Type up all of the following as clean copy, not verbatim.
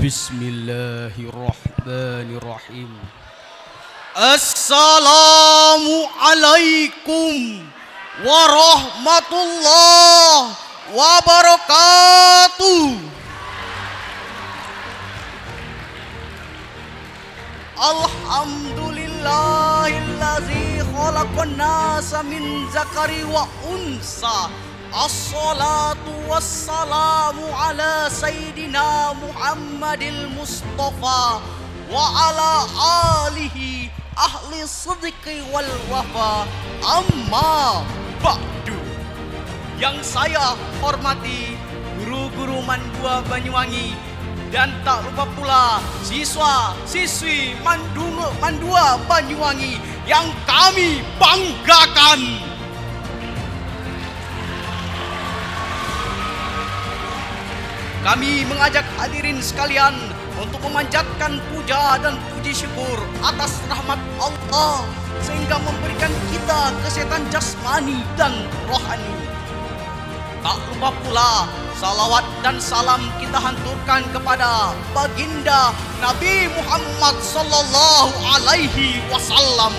Bismillahirrahmanirrahim. Assalamualaikum warahmatullahi wabarakatuh. Alhamdulillahillazi khalaqan nasa min zakari wa unsa. Assalatu wassalamu ala Sayyidina Muhammadil Mustafa wa ala alihi ahli sidqi wal wafa. Amma ba'du. Yang saya hormati guru-guru Mandua Banyuwangi, dan tak lupa pula siswa-siswi Mandua Banyuwangi yang kami banggakan. Kami mengajak hadirin sekalian untuk memanjatkan puja dan puji syukur atas rahmat Allah sehingga memberikan kita kesehatan jasmani dan rohani. Tak lupa pula salawat dan salam kita hanturkan kepada baginda Nabi Muhammad sallallahu alaihi wasallam,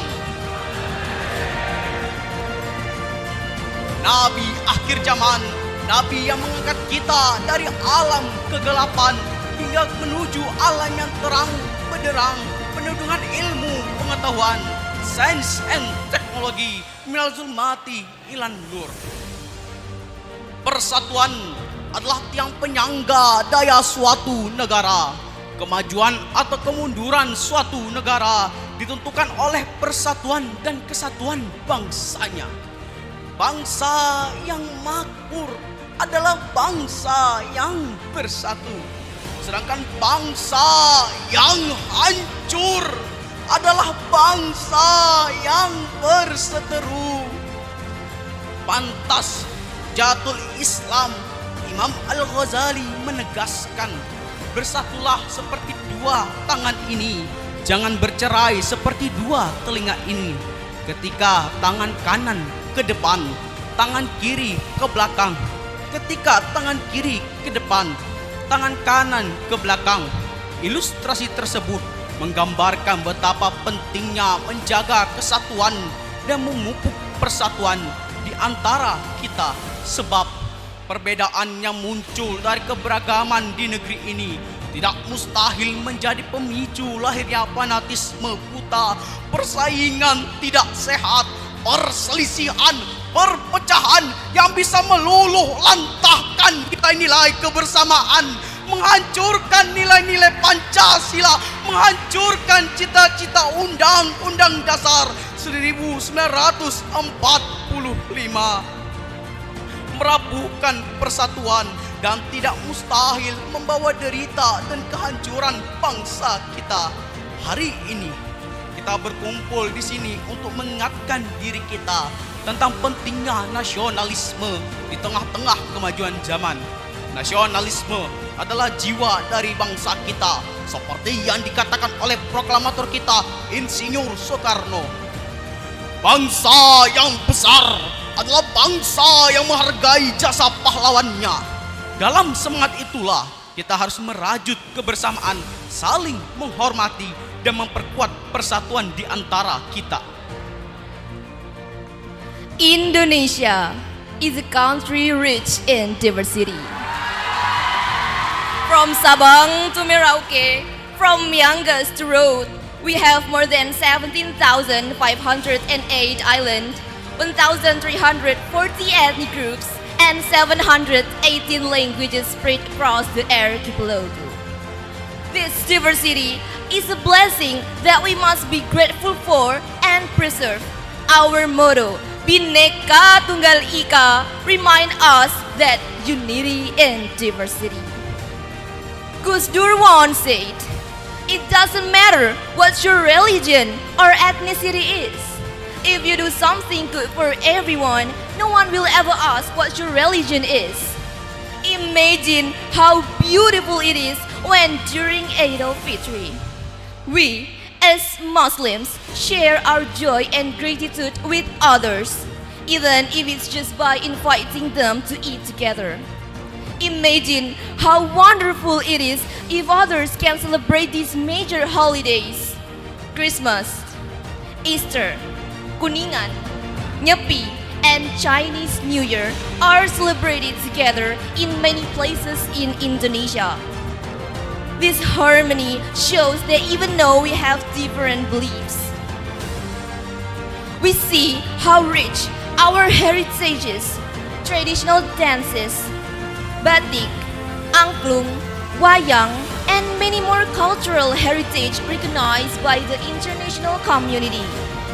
Nabi akhir zaman, Nabi yang mengangkat kita dari alam kegelapan hingga menuju alam yang terang benderang, penuh dengan ilmu pengetahuan, sains and teknologi, minal zulmati ilan nur. Persatuan adalah tiang penyangga daya suatu negara. Kemajuan atau kemunduran suatu negara ditentukan oleh persatuan dan kesatuan bangsanya. Bangsa yang makmur adalah bangsa yang bersatu, sedangkan bangsa yang hancur adalah bangsa yang berseteru. Pantas Jatul Islam Imam Al-Ghazali menegaskan, bersatulah seperti dua tangan ini, jangan bercerai seperti dua telinga ini. Ketika tangan kanan ke depan, tangan kiri ke belakang. Ketika tangan kiri ke depan, tangan kanan ke belakang. Ilustrasi tersebut menggambarkan betapa pentingnya menjaga kesatuan dan memupuk persatuan di antara kita. Sebab perbedaan yang muncul dari keberagaman di negeri ini tidak mustahil menjadi pemicu lahirnya fanatisme buta, persaingan tidak sehat, perselisihan, perpecahan yang bisa meluluh lantahkan nilai-nilai kebersamaan, menghancurkan nilai-nilai Pancasila, menghancurkan cita-cita Undang-Undang Dasar 1945, merapuhkan persatuan dan tidak mustahil membawa derita dan kehancuran bangsa kita. Hari ini kita berkumpul di sini untuk mengingatkan diri kita tentang pentingnya nasionalisme di tengah-tengah kemajuan zaman. Nasionalisme adalah jiwa dari bangsa kita, seperti yang dikatakan oleh proklamator kita, Insinyur Soekarno. Bangsa yang besar adalah bangsa yang menghargai jasa pahlawannya. Dalam semangat itulah kita harus merajut kebersamaan, saling menghormati dan memperkuat persatuan di antara kita. Indonesia is a country rich in diversity. From Sabang to Merauke, from Miangas to Rhodes, we have more than 17,508 islands, 1,340 ethnic groups, and 718 languages spread across the archipelago. This diversity is a blessing that we must be grateful for and preserve. Our motto, Bhinneka Tunggal Ika, remind us that unity in diversity. Gus Dur once said, "It doesn't matter what your religion or ethnicity is. If you do something good for everyone, no one will ever ask what your religion is." Imagine how beautiful it is when during Eid al-Fitr, we as Muslims share our joy and gratitude with others, even if it's just by inviting them to eat together. Imagine how wonderful it is if others can celebrate these major holidays. Christmas, Easter, Kuningan, Nyepi, and Chinese New Year are celebrated together in many places in Indonesia. This harmony shows that even though we have different beliefs, we see how rich our heritage is. Traditional dances, batik, angklung, wayang, and many more cultural heritage recognized by the international community.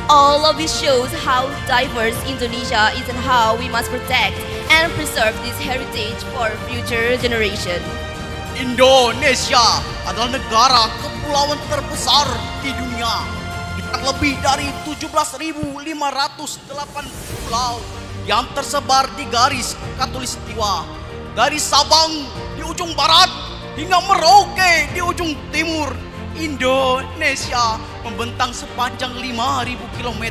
All of this shows how diverse Indonesia is and how we must protect and preserve this heritage for future generation. Indonesia adalah negara kepulauan terbesar di dunia dengan lebih dari 17.508 pulau yang tersebar di garis khatulistiwa dari Sabang di ujung barat hingga Merauke di ujung timur. Indonesia membentang sepanjang 5.000 km.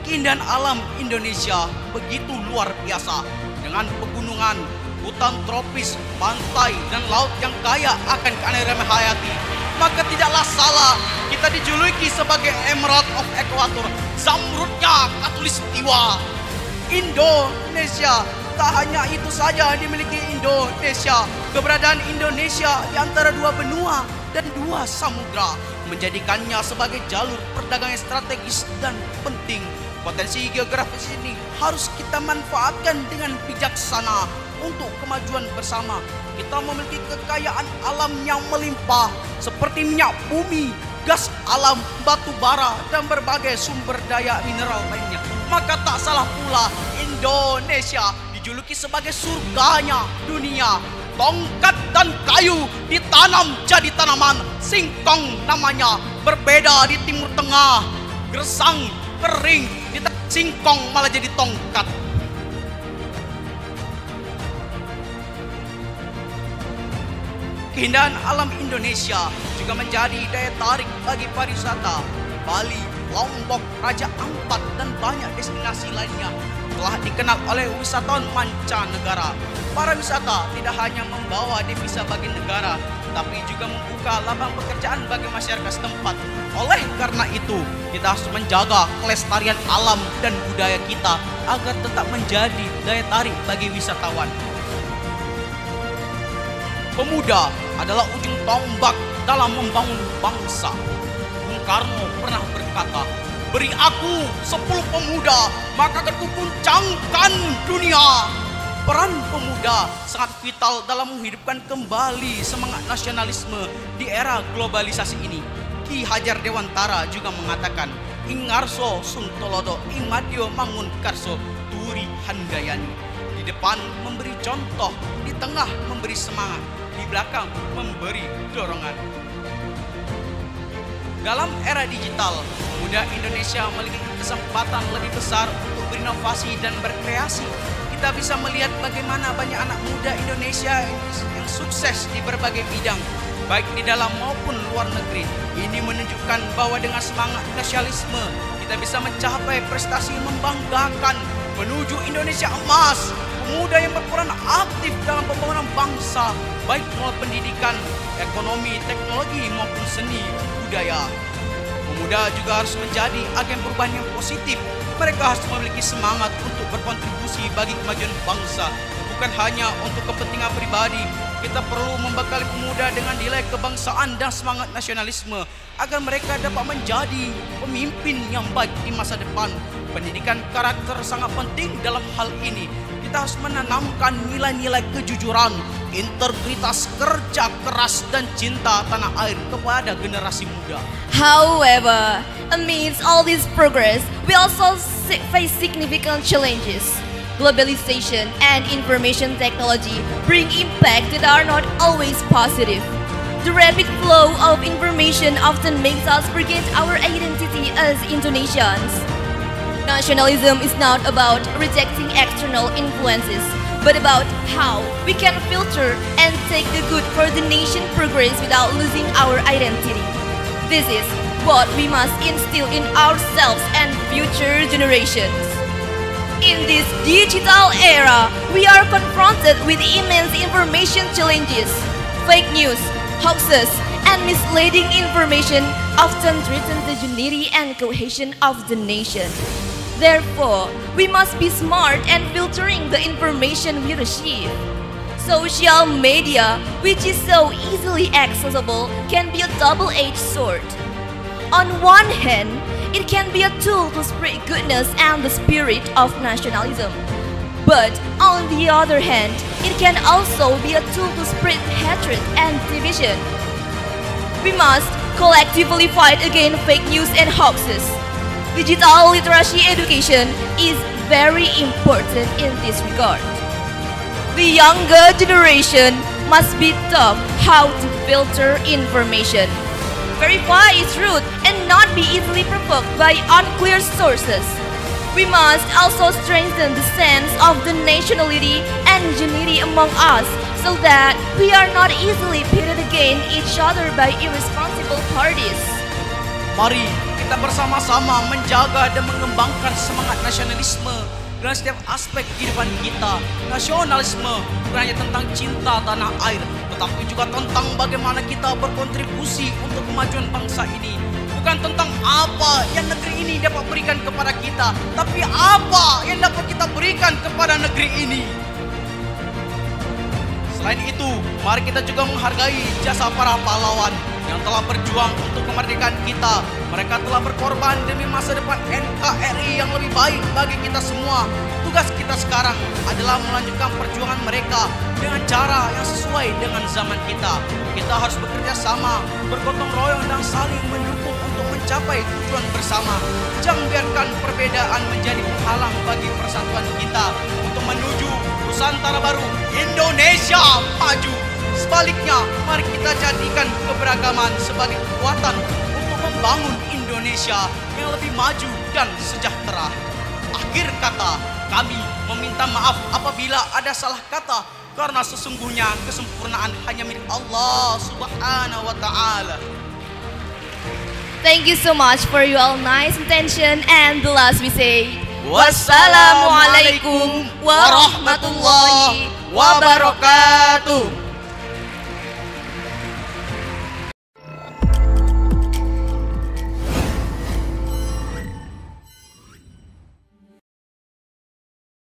Keindahan alam Indonesia begitu luar biasa dengan pegunungan, hutan tropis, pantai, dan laut yang kaya akan keanekaragaman hayati. Maka tidaklah salah kita dijuluki sebagai Emerald of Equator, zamrudnya khatulistiwa. Indonesia, tak hanya itu saja dimiliki Indonesia. Keberadaan Indonesia di antara dua benua dan dua samudra menjadikannya sebagai jalur perdagangan strategis dan penting. Potensi geografis ini harus kita manfaatkan dengan bijaksana untuk kemajuan bersama. Kita memiliki kekayaan alam yang melimpah seperti minyak bumi, gas alam, batu bara, dan berbagai sumber daya mineral lainnya. Maka tak salah pula Indonesia dijuluki sebagai surganya dunia. Tongkat dan kayu ditanam jadi tanaman, singkong namanya, berbeda di Timur Tengah. Gersang kering, singkong malah jadi tongkat. Keindahan alam Indonesia juga menjadi daya tarik bagi pariwisata. Bali, Lombok, Raja Ampat, dan banyak destinasi lainnya telah dikenal oleh wisatawan mancanegara. Para wisata tidak hanya membawa devisa bagi negara, tapi juga membuka lapangan pekerjaan bagi masyarakat setempat. Oleh karena itu, kita harus menjaga kelestarian alam dan budaya kita agar tetap menjadi daya tarik bagi wisatawan. Pemuda adalah ujung tombak dalam membangun bangsa. Bung Karno pernah berkata, "Beri aku 10 pemuda, maka akan kuguncangkan dunia." Peran pemuda sangat vital dalam menghidupkan kembali semangat nasionalisme di era globalisasi ini. Ki Hajar Dewantara juga mengatakan, "Ingarso Suntolodo Imadio Mangun Karso Turi Handayani." Di depan memberi contoh, di tengah memberi semangat, di belakang memberi dorongan. Dalam era digital, pemuda Indonesia memiliki kesempatan lebih besar untuk berinovasi dan berkreasi. Kita bisa melihat bagaimana banyak anak muda Indonesia yang sukses di berbagai bidang, baik di dalam maupun luar negeri. Ini menunjukkan bahwa dengan semangat nasionalisme, kita bisa mencapai prestasi membanggakan menuju Indonesia emas. Pemuda yang berperan aktif dalam pembangunan bangsa, baik melalui pendidikan, ekonomi, teknologi maupun seni budaya. Pemuda juga harus menjadi agen perubahan yang positif. Mereka harus memiliki semangat untuk berkontribusi bagi kemajuan bangsa, bukan hanya untuk kepentingan pribadi. Kita perlu membekali pemuda dengan nilai kebangsaan dan semangat nasionalisme agar mereka dapat menjadi pemimpin yang baik di masa depan. Pendidikan karakter sangat penting dalam hal ini. Kita harus menanamkan nilai-nilai kejujuran, integritas, kerja keras, dan cinta tanah air kepada generasi muda. However, amidst all this progress, we also face significant challenges. Globalization and information technology bring impact that are not always positive. The rapid flow of information often makes us forget our identity as Indonesians. Nationalism is not about rejecting external influences, but about how we can filter and take the good for the nation progress without losing our identity. This is what we must instill in ourselves and future generations. In this digital era, we are confronted with immense information challenges. Fake news, hoaxes, and misleading information often threaten the unity and cohesion of the nation. Therefore, we must be smart and filtering the information we receive. Social media, which is so easily accessible, can be a double-edged sword. On one hand, it can be a tool to spread goodness and the spirit of nationalism. But on the other hand, it can also be a tool to spread hatred and division. We must collectively fight against fake news and hoaxes. Digital literacy education is very important in this regard. The younger generation must be taught how to filter information, verify its truth, and not be easily provoked by unclear sources. We must also strengthen the sense of the nationality and unity among us so that we are not easily pitted against each other by irresponsible parties. Mari kita bersama-sama menjaga dan mengembangkan semangat nasionalisme dalam setiap aspek kehidupan kita. Nasionalisme bukan hanya tentang cinta tanah air, tetapi juga tentang bagaimana kita berkontribusi untuk kemajuan bangsa ini. Bukan tentang apa yang negeri ini dapat berikan kepada kita, tapi apa yang dapat kita berikan kepada negeri ini. Selain itu, mari kita juga menghargai jasa para pahlawan yang telah berjuang untuk kemerdekaan kita. Mereka telah berkorban demi masa depan NKRI yang lebih baik bagi kita semua. Tugas kita sekarang adalah melanjutkan perjuangan mereka dengan cara yang sesuai dengan zaman kita. Kita harus bekerja sama, bergotong royong dan saling mendukung untuk mencapai tujuan bersama. Jangan biarkan perbedaan menjadi penghalang bagi persatuan kita untuk menuju Nusantara baru, Indonesia maju. Sebaliknya, mari kita jadikan keberagaman sebagai kekuatan untuk membangun Indonesia yang lebih maju dan sejahtera. Akhir kata, kami meminta maaf apabila ada salah kata, karena sesungguhnya kesempurnaan hanya milik Allah Subhanahu wa Ta'ala. Thank you so much for your all nice intention, and the last we say, wassalamualaikum warahmatullahi wabarakatuh.